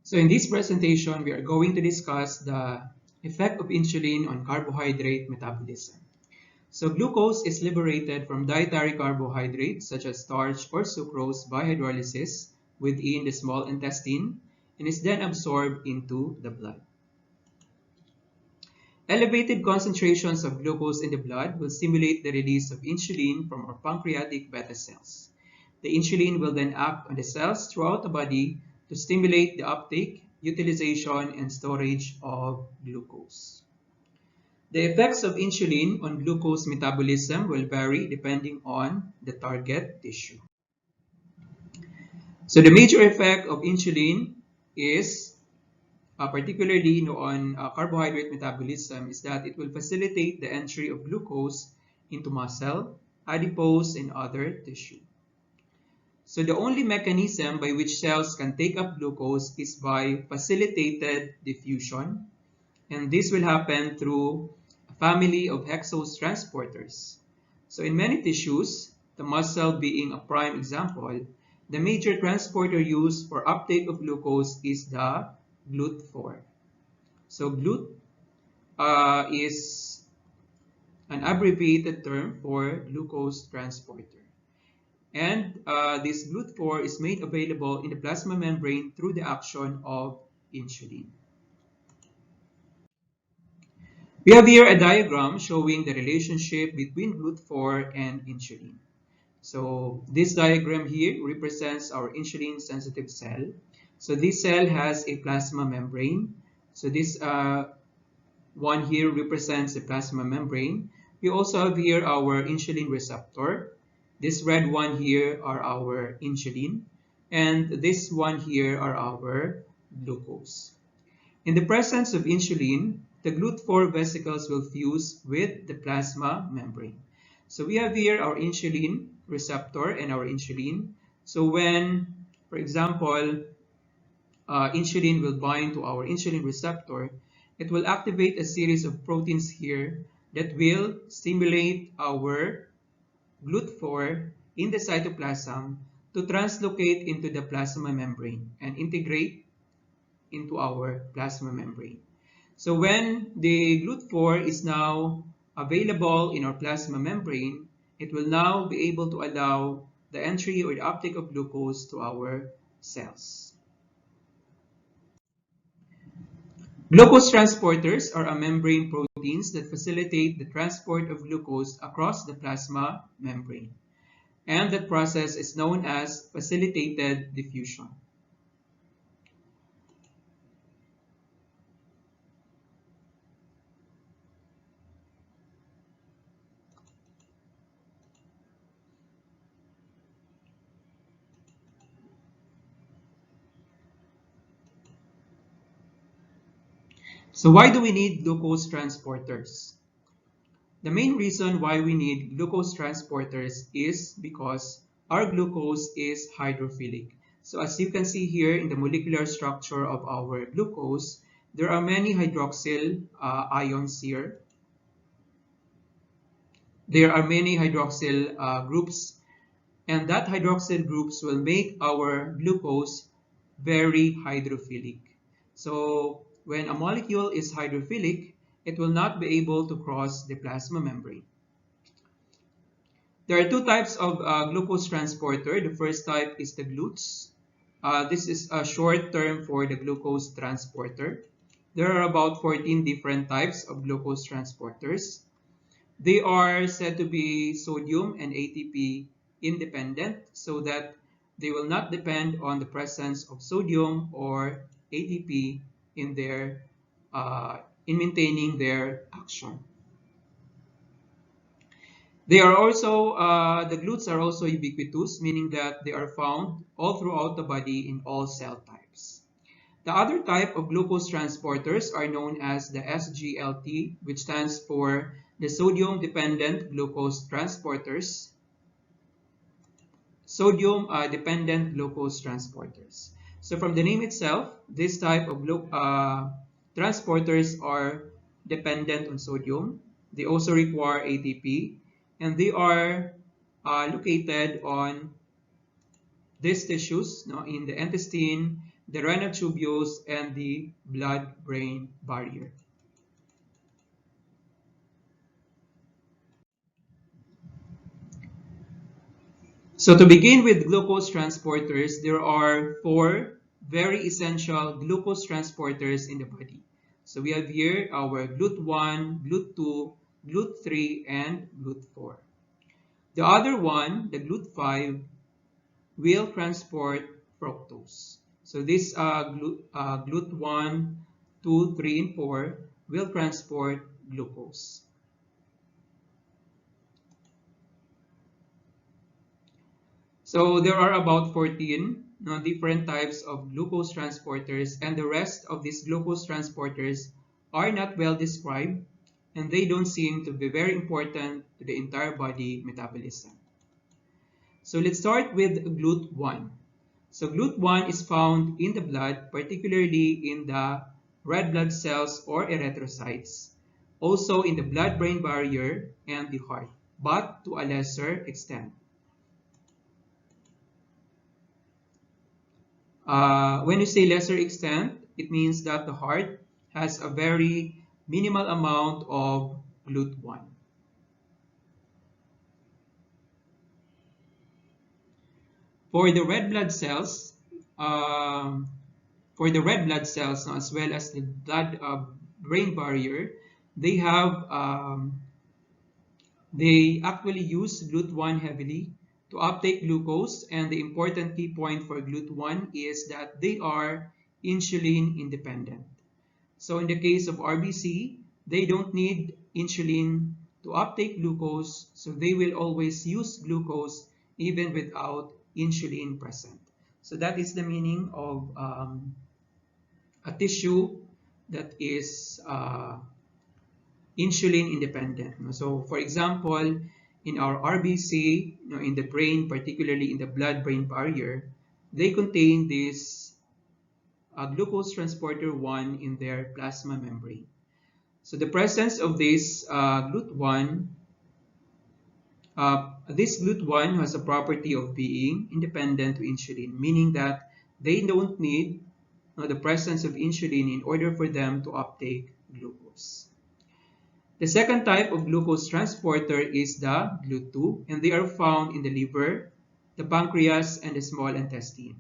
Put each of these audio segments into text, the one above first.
So in this presentation, we are going to discuss the effect of insulin on carbohydrate metabolism. So glucose is liberated from dietary carbohydrates such as starch or sucrose by hydrolysis within the small intestine and is then absorbed into the blood. Elevated concentrations of glucose in the blood will stimulate the release of insulin from our pancreatic beta cells. The insulin will then act on the cells throughout the body to stimulate the uptake, utilization, and storage of glucose. The effects of insulin on glucose metabolism will vary depending on the target tissue. So the major effect of insulin is particularly on carbohydrate metabolism is that it will facilitate the entry of glucose into muscle, adipose, and other tissue. So the only mechanism by which cells can take up glucose is by facilitated diffusion, and this will happen through a family of hexose transporters. So in many tissues, the muscle being a prime example, the major transporter used for uptake of glucose is the GLUT4. So GLUT is an abbreviated term for glucose transporter. And this GLUT4 is made available in the plasma membrane through the action of insulin. We have here a diagram showing the relationship between GLUT4 and insulin. So this diagram here represents our insulin sensitive cell. So this cell has a plasma membrane. So this one here represents the plasma membrane. We also have here our insulin receptor. This red one here are our insulin. And this one here are our glucose. In the presence of insulin, the GLUT4 vesicles will fuse with the plasma membrane. So we have here our insulin receptor and our insulin. So when, for example, insulin will bind to our insulin receptor, it will activate a series of proteins here that will stimulate our GLUT4 in the cytoplasm to translocate into the plasma membrane and integrate into our plasma membrane. So when the GLUT4 is now available in our plasma membrane, it will now be able to allow the entry or the uptake of glucose to our cells. Glucose transporters are a membrane proteins that facilitate the transport of glucose across the plasma membrane. And that process is known as facilitated diffusion. So why do we need glucose transporters? The main reason why we need glucose transporters is because our glucose is hydrophilic. So as you can see here in the molecular structure of our glucose, there are many hydroxyl ions here. There are many hydroxyl groups, and that hydroxyl groups will make our glucose very hydrophilic. So when a molecule is hydrophilic, it will not be able to cross the plasma membrane. There are two types of glucose transporter. The first type is the GLUTs. This is a short term for the glucose transporter. There are about 14 different types of glucose transporters. They are said to be sodium and ATP independent so that they will not depend on the presence of sodium or ATP in maintaining their action. They are also, the GLUTs are also ubiquitous, meaning that they are found all throughout the body in all cell types. The other type of glucose transporters are known as the SGLT, which stands for the sodium-dependent glucose transporters. Sodium-dependent glucose transporters. So from the name itself, this type of transporters are dependent on sodium. They also require ATP, and they are located on these tissues, in the intestine, the renal tubules, and the blood-brain barrier. So to begin with glucose transporters, there are four very essential glucose transporters in the body. So we have here our GLUT1, GLUT2, GLUT3, and GLUT4. The other one, the GLUT5, will transport fructose. So this GLUT1, 2, 3, and 4 will transport glucose. So there are about 14 different types of glucose transporters, and the rest of these glucose transporters are not well described, and they don't seem to be very important to the entire body metabolism. So let's start with GLUT1. So GLUT1 is found in the blood, particularly in the red blood cells or erythrocytes, also in the blood-brain barrier and the heart, but to a lesser extent. When you say lesser extent, it means that the heart has a very minimal amount of GLUT1. For the red blood cells, as well as the blood-brain barrier, they actually use GLUT1 heavily to uptake glucose, and the important key point for GLUT1 is that they are insulin independent. So in the case of RBC, they don't need insulin to uptake glucose, so they will always use glucose even without insulin present. So that is the meaning of a tissue that is insulin independent. So for example, in our RBC, in the brain, particularly in the blood-brain barrier, they contain this glucose transporter 1 in their plasma membrane. So the presence of this GLUT1 has a property of being independent to insulin, meaning that they don't need the presence of insulin in order for them to uptake glucose. The second type of glucose transporter is the GLUT2, and they are found in the liver, the pancreas, and the small intestine.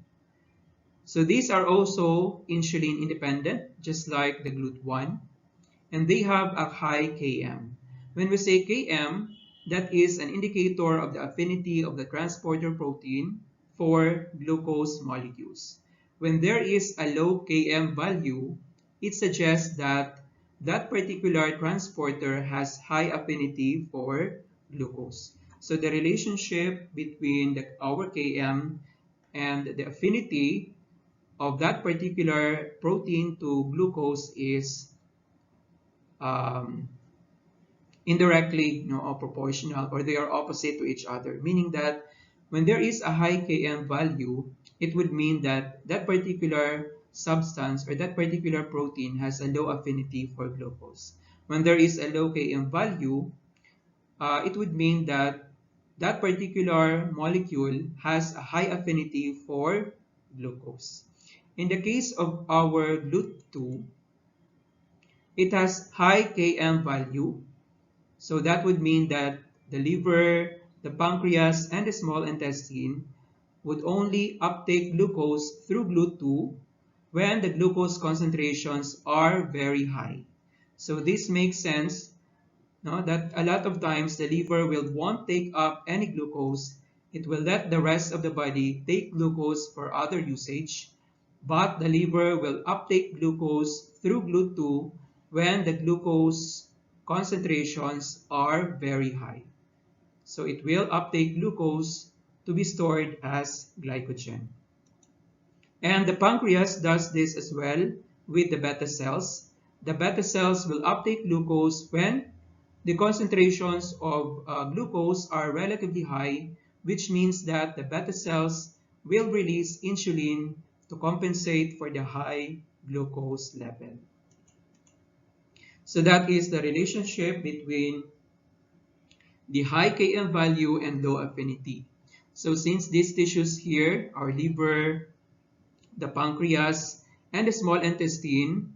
So these are also insulin independent, just like the GLUT1, and they have a high Km. When we say Km, that is an indicator of the affinity of the transporter protein for glucose molecules. When there is a low Km value, it suggests that that particular transporter has high affinity for glucose. So the relationship between our Km and the affinity of that particular protein to glucose is indirectly proportional, or they are opposite to each other, meaning that when there is a high Km value, it would mean that that particular substance or that particular protein has a low affinity for glucose. When there is a low Km value, it would mean that that particular molecule has a high affinity for glucose. In the case of our GLUT2, it has high Km value, so that would mean that the liver, the pancreas, and the small intestine would only uptake glucose through GLUT2 when the glucose concentrations are very high. So this makes sense, that a lot of times the liver won't take up any glucose. It will let the rest of the body take glucose for other usage, but the liver will uptake glucose through GLUT2 when the glucose concentrations are very high. So it will uptake glucose to be stored as glycogen. And the pancreas does this as well with the beta cells. The beta cells will uptake glucose when the concentrations of glucose are relatively high, which means that the beta cells will release insulin to compensate for the high glucose level. So that is the relationship between the high Km value and low affinity. So since these tissues here, our liver, the pancreas, and the small intestine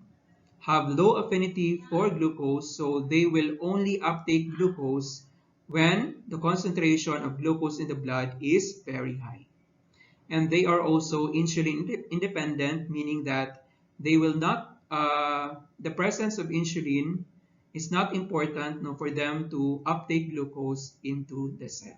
have low affinity for glucose, so they will only uptake glucose when the concentration of glucose in the blood is very high. And they are also insulin independent, meaning that they will not, the presence of insulin is not important, no, for them to uptake glucose into the cell.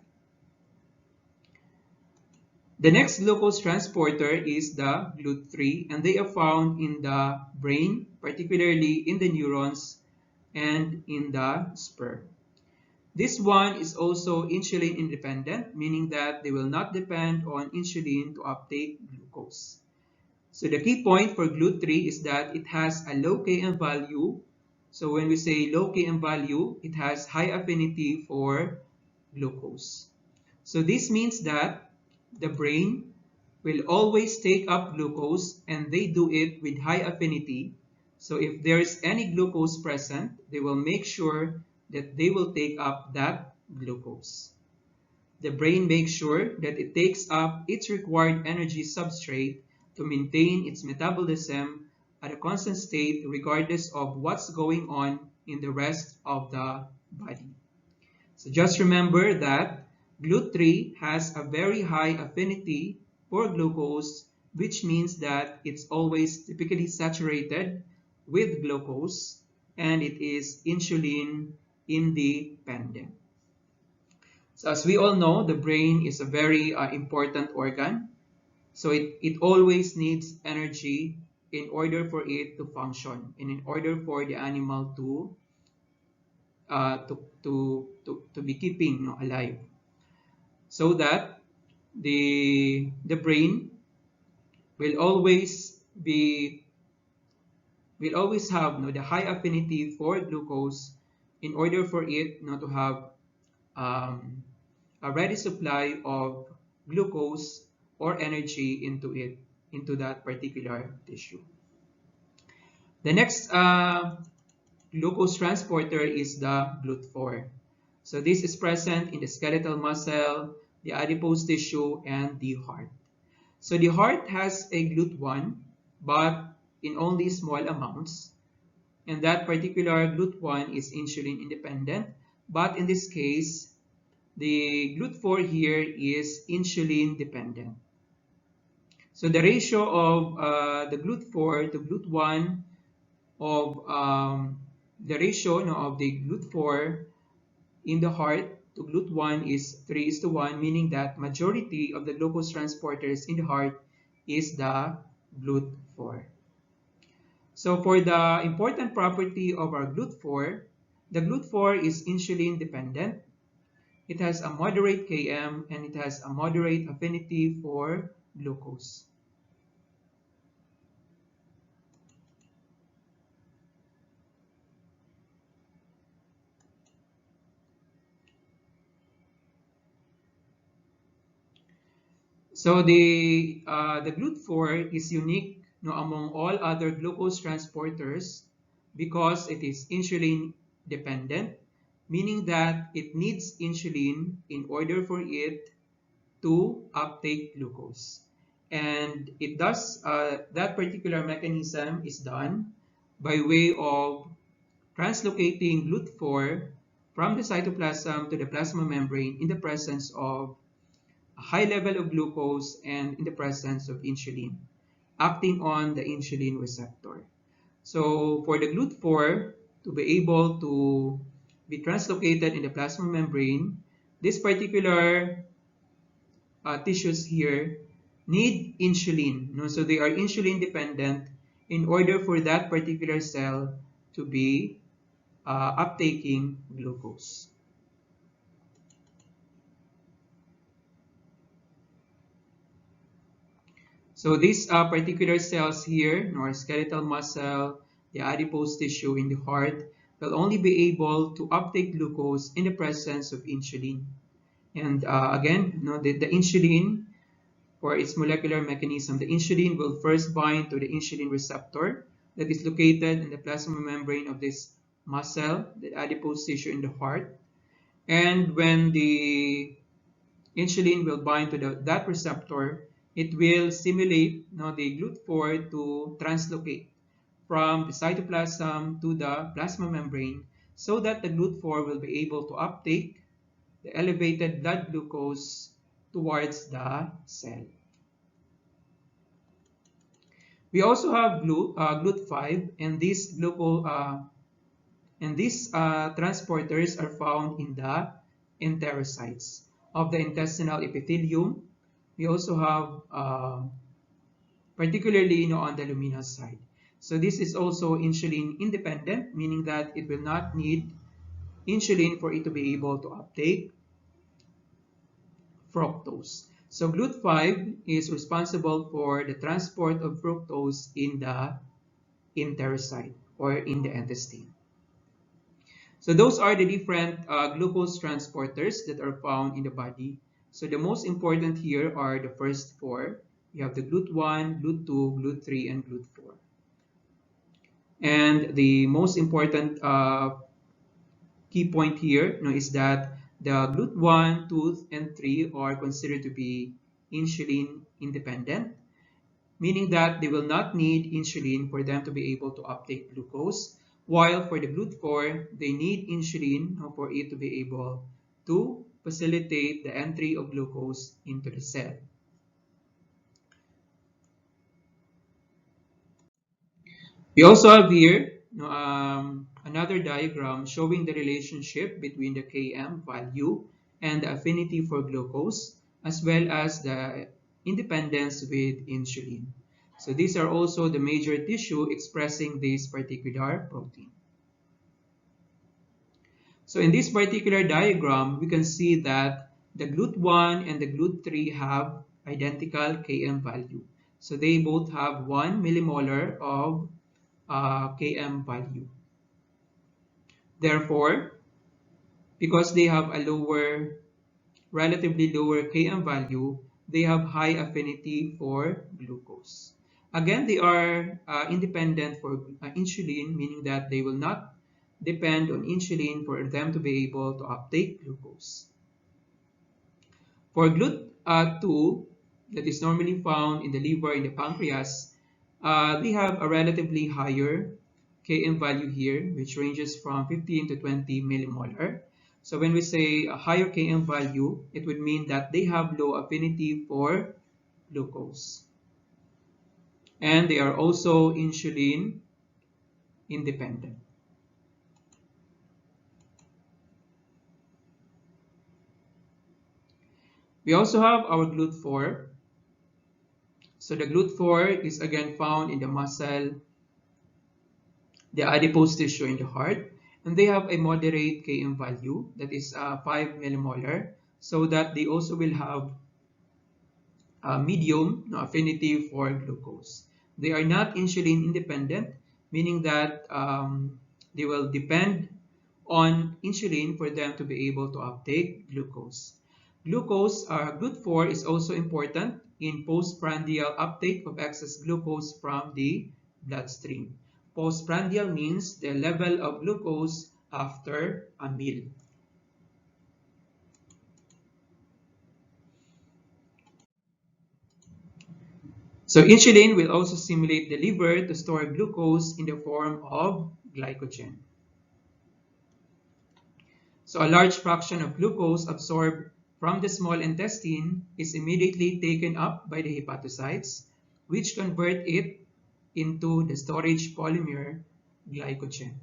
The next glucose transporter is the GLUT3, and they are found in the brain, particularly in the neurons and in the sperm. This one is also insulin independent, meaning that they will not depend on insulin to uptake glucose. So the key point for GLUT3 is that it has a low Km value. So when we say low Km value, it has high affinity for glucose. So this means that the brain will always take up glucose, and they do it with high affinity. So if there is any glucose present, they will make sure that they will take up that glucose. The brain makes sure that it takes up its required energy substrate to maintain its metabolism at a constant state regardless of what's going on in the rest of the body. So just remember that GLUT3 has a very high affinity for glucose, which means that it's always typically saturated with glucose, and it is insulin independent. So as we all know, the brain is a very important organ. So it always needs energy in order for it to function and in order for the animal to be keeping, alive. So that the brain will always have, the high affinity for glucose in order for it, to have a ready supply of glucose or energy into that particular tissue. The next glucose transporter is the GLUT4. So this is present in the skeletal muscle, the adipose tissue, and the heart. So the heart has a GLUT1, but in only small amounts. And that particular GLUT1 is insulin independent, but in this case, the GLUT4 here is insulin dependent. So the ratio of the GLUT4 to GLUT1 of the ratio of the GLUT4 in the heart to GLUT1 is 3:1, meaning that majority of the glucose transporters in the heart is the GLUT4. So for the important property of our GLUT4, the GLUT4 is insulin dependent. It has a moderate Km and it has a moderate affinity for glucose. So the GLUT4 is unique, among all other glucose transporters because it is insulin dependent, meaning that it needs insulin in order for it to uptake glucose. And it does, that particular mechanism is done by way of translocating GLUT4 from the cytoplasm to the plasma membrane in the presence of a high level of glucose and in the presence of insulin, acting on the insulin receptor. So for the GLUT4 to be able to be translocated in the plasma membrane, this particular tissues here need insulin. So they are insulin dependent in order for that particular cell to be uptaking glucose. So these particular cells here, our skeletal muscle, the adipose tissue in the heart, will only be able to uptake glucose in the presence of insulin. And again, the insulin, for its molecular mechanism, the insulin will first bind to the insulin receptor that is located in the plasma membrane of this muscle, the adipose tissue in the heart. And when the insulin will bind to that receptor, it will stimulate the GLUT4 to translocate from the cytoplasm to the plasma membrane so that the GLUT4 will be able to uptake the elevated blood glucose towards the cell. We also have GLUT5, and these transporters are found in the enterocytes of the intestinal epithelium. We also have particularly on the luminous side. So this is also insulin independent, meaning that it will not need insulin for it to be able to uptake fructose. So GLUT5 is responsible for the transport of fructose in the enterocyte or in the intestine. So those are the different glucose transporters that are found in the body. So the most important here are the first four. You have the GLUT1, GLUT2, GLUT3, and GLUT4. And the most important key point here is that the GLUT1, 2, and 3 are considered to be insulin independent, meaning that they will not need insulin for them to be able to uptake glucose, while for the GLUT4, they need insulin for it to be able to facilitate the entry of glucose into the cell. We also have here another diagram showing the relationship between the Km value and the affinity for glucose, as well as the independence with insulin. So these are also the major tissue expressing this particular protein. So in this particular diagram, we can see that the GLUT1 and the GLUT3 have identical Km value. So they both have 1 millimolar of Km value. Therefore, because they have a relatively lower Km value, they have high affinity for glucose. Again, they are independent for insulin, meaning that they will not depend on insulin for them to be able to uptake glucose. For GLUT2, that is normally found in the liver and the pancreas, they have a relatively higher Km value here, which ranges from 15 to 20 millimolar. So when we say a higher Km value, it would mean that they have low affinity for glucose. And they are also insulin independent. We also have our GLUT4. So the GLUT4 is again found in the muscle, the adipose tissue in the heart, and they have a moderate Km value, that is 5 millimolar, so that they also will have a medium affinity for glucose. They are not insulin independent, meaning that they will depend on insulin for them to be able to uptake glucose. GLUT4 is also important in postprandial uptake of excess glucose from the bloodstream. Postprandial means the level of glucose after a meal. So insulin will also stimulate the liver to store glucose in the form of glycogen. So a large fraction of glucose absorbed from the small intestine is immediately taken up by the hepatocytes, which convert it into the storage polymer glycogen.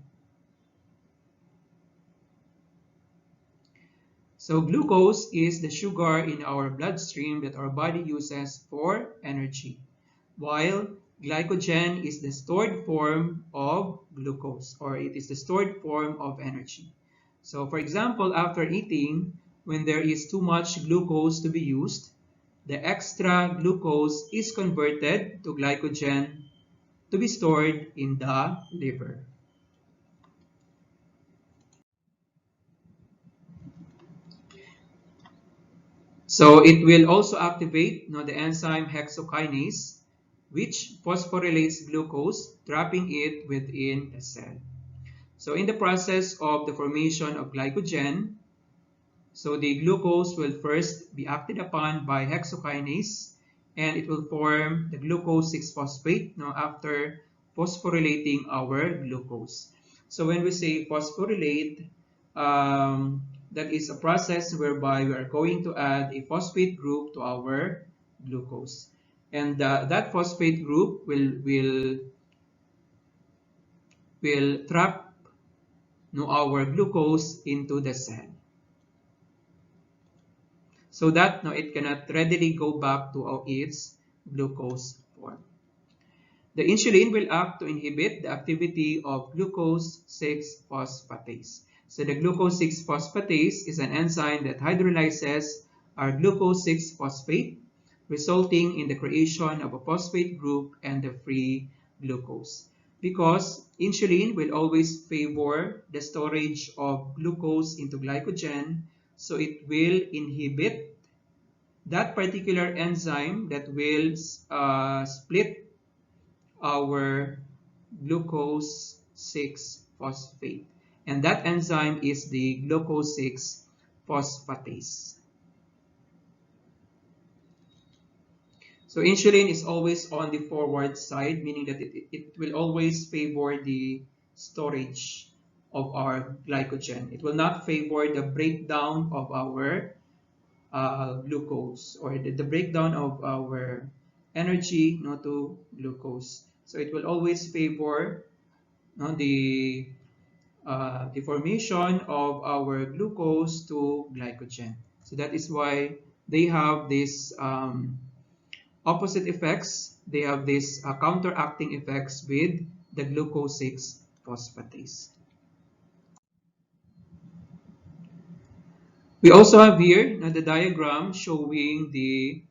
So glucose is the sugar in our bloodstream that our body uses for energy, while glycogen is the stored form of glucose, or it is the stored form of energy. So for example, after eating, when there is too much glucose to be used, the extra glucose is converted to glycogen to be stored in the liver. So it will also activate the enzyme hexokinase, which phosphorylates glucose, trapping it within the cell. So in the process of the formation of glycogen, so the glucose will first be acted upon by hexokinase, and it will form the glucose 6-phosphate after phosphorylating our glucose. So when we say phosphorylate, that is a process whereby we are going to add a phosphate group to our glucose. And that phosphate group will trap our glucose into the cell, so that it cannot readily go back to its glucose form. The insulin will act to inhibit the activity of glucose 6-phosphatase. So the glucose 6-phosphatase is an enzyme that hydrolyzes our glucose 6-phosphate, resulting in the creation of a phosphate group and the free glucose. Because insulin will always favor the storage of glucose into glycogen, so it will inhibit that particular enzyme that will split our glucose 6-phosphate. And that enzyme is the glucose 6-phosphatase. So insulin is always on the forward side, meaning that it will always favor the storage of our glycogen. It will not favor the breakdown of our glucose, or the breakdown of our energy to glucose. So it will always favor the formation of our glucose to glycogen. So that is why they have this opposite effects. They have these counteracting effects with the glucose 6-phosphatase. We also have here the diagram showing the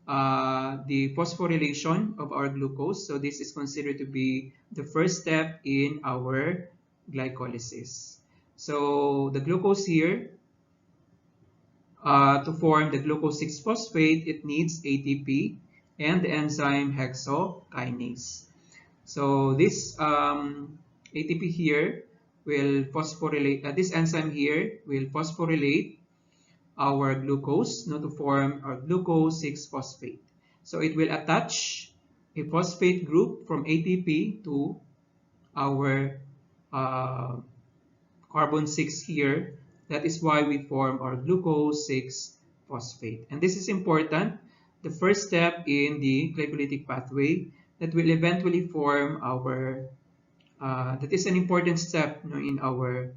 phosphorylation of our glucose. So this is considered to be the first step in our glycolysis. So the glucose here, to form the glucose 6-phosphate, it needs ATP and the enzyme hexokinase. So this ATP here will phosphorylate, this enzyme here will phosphorylate our glucose to form our glucose 6-phosphate. So it will attach a phosphate group from ATP to our carbon 6 here. That is why we form our glucose 6-phosphate. And this is important, the first step in the glycolytic pathway that will eventually form our, that is an important step in our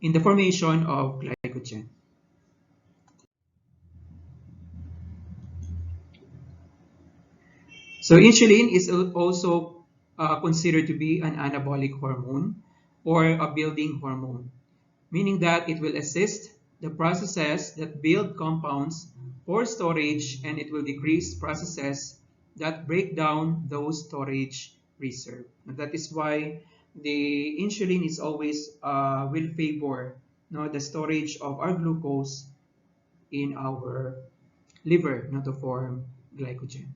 in the formation of glycogen. So insulin is also considered to be an anabolic hormone or a building hormone, meaning that it will assist the processes that build compounds for storage, and it will decrease processes that break down those storage reserve. And that is why the insulin is always will favor the storage of our glucose in our liver to form glycogen.